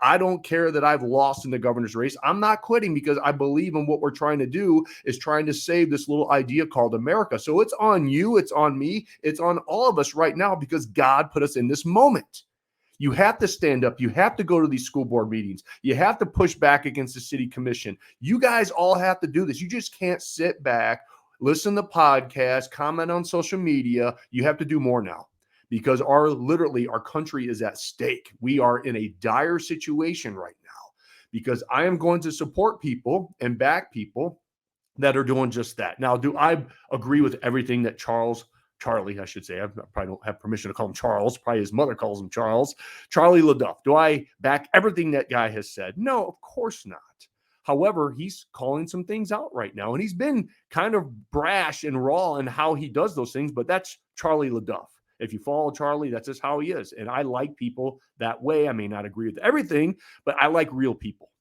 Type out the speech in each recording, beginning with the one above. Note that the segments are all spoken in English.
I don't care that I've lost in the governor's race. I'm not quitting because I believe in what we're trying to do is trying to save this little idea called America. So it's on you. It's on me. It's on all of us right now because God put us in this moment. You have to stand up. You have to go to these school board meetings. You have to push back against the city commission. You guys all have to do this. You just can't sit back, listen to podcasts, comment on social media. You have to do more now because our country is at stake. We are in a dire situation right now because I am going to support people and back people that are doing just that. Now, do I agree with everything that Charlie, I should say, I probably don't have permission to call him Charles. Probably his mother calls him Charlie LeDuff. Do I back everything that guy has said? No, of course not. However, he's calling some things out right now, and he's been kind of brash and raw in how he does those things, but that's Charlie LeDuff. If you follow Charlie, that's just how he is. And I like people that way. I may not agree with everything, but I like real people.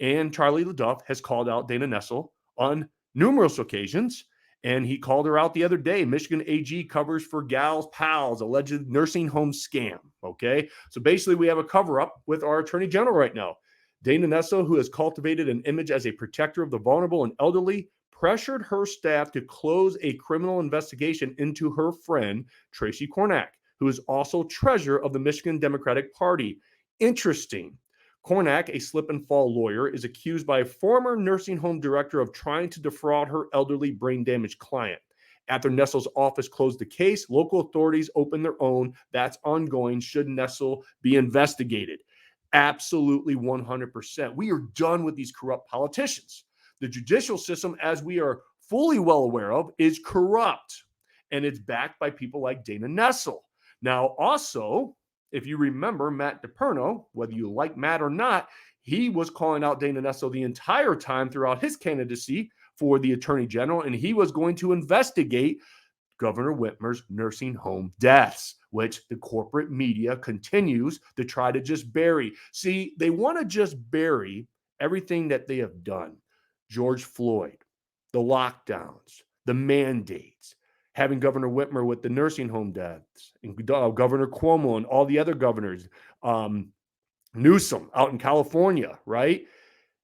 And Charlie LeDuff has called out Dana Nessel on numerous occasions. And he called her out the other day. Michigan AG covers for Gal's Pals, alleged nursing home scam. Okay. So basically, we have a cover up with our attorney general right now. Dana Nessel, who has cultivated an image as a protector of the vulnerable and elderly, pressured her staff to close a criminal investigation into her friend, Tracy Kornak, who is also treasurer of the Michigan Democratic Party. Interesting. Kornak, a slip and fall lawyer, is accused by a former nursing home director of trying to defraud her elderly brain damaged client. After Nessel's office closed the case, local authorities opened their own. That's ongoing. Should Nessel be investigated? Absolutely 100%. We are done with these corrupt politicians. The judicial system, as we are fully well aware of, is corrupt, and it's backed by people like Dana Nessel. Now, also, if you remember Matt DePerno, whether you like Matt or not, he was calling out Dana Nessel the entire time throughout his candidacy for the attorney general, and he was going to investigate Governor Whitmer's nursing home deaths, which the corporate media continues to try to just bury. See, they want to just bury everything that they have done. George Floyd, the lockdowns, the mandates, having Governor Whitmer with the nursing home deaths, and Governor Cuomo and all the other governors, Newsom out in California, right?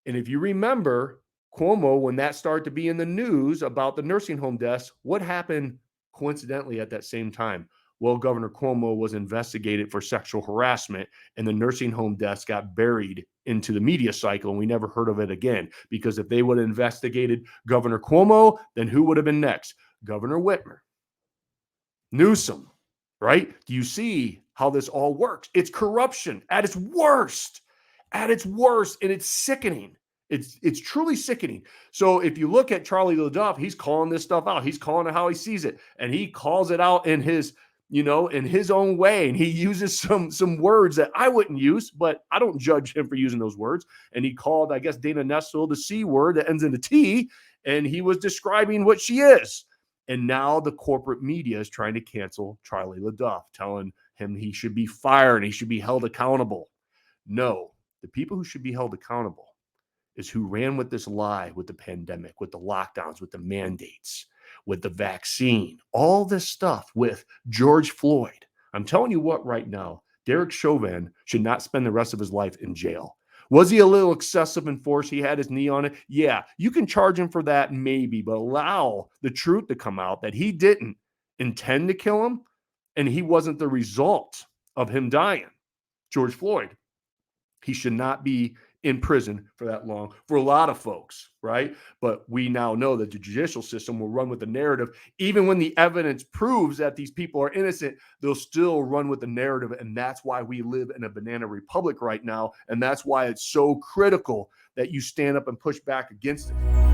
And if you remember, Cuomo, when that started to be in the news about the nursing home deaths, what happened coincidentally at that same time? Well, Governor Cuomo was investigated for sexual harassment, and the nursing home deaths got buried into the media cycle, and we never heard of it again. Because if they would have investigated Governor Cuomo, then who would have been next? Governor Whitmer, Newsom, right? Do you see how this all works? It's corruption at its worst, and it's sickening. It's truly sickening. So if you look at Charlie LeDuff, he's calling this stuff out. He's calling it how he sees it, and he calls it out in his own way. And he uses some words that I wouldn't use, but I don't judge him for using those words. And he called, I guess, Dana Nessel the C word that ends in a T, and he was describing what she is. And now the corporate media is trying to cancel Charlie LeDuff, telling him he should be fired and he should be held accountable. No, the people who should be held accountable is who ran with this lie, with the pandemic, with the lockdowns, with the mandates, with the vaccine, all this stuff with George Floyd. I'm telling you what right now, Derek Chauvin should not spend the rest of his life in jail. Was he a little excessive in force? He had his knee on it. Yeah, you can charge him for that maybe, but allow the truth to come out that he didn't intend to kill him and he wasn't the result of him dying. George Floyd, he should not be in prison for that long for a lot of folks, right? But we now know that the judicial system will run with the narrative. Even when the evidence proves that these people are innocent, they'll still run with the narrative. And that's why we live in a banana republic right now. And that's why it's so critical that you stand up and push back against it.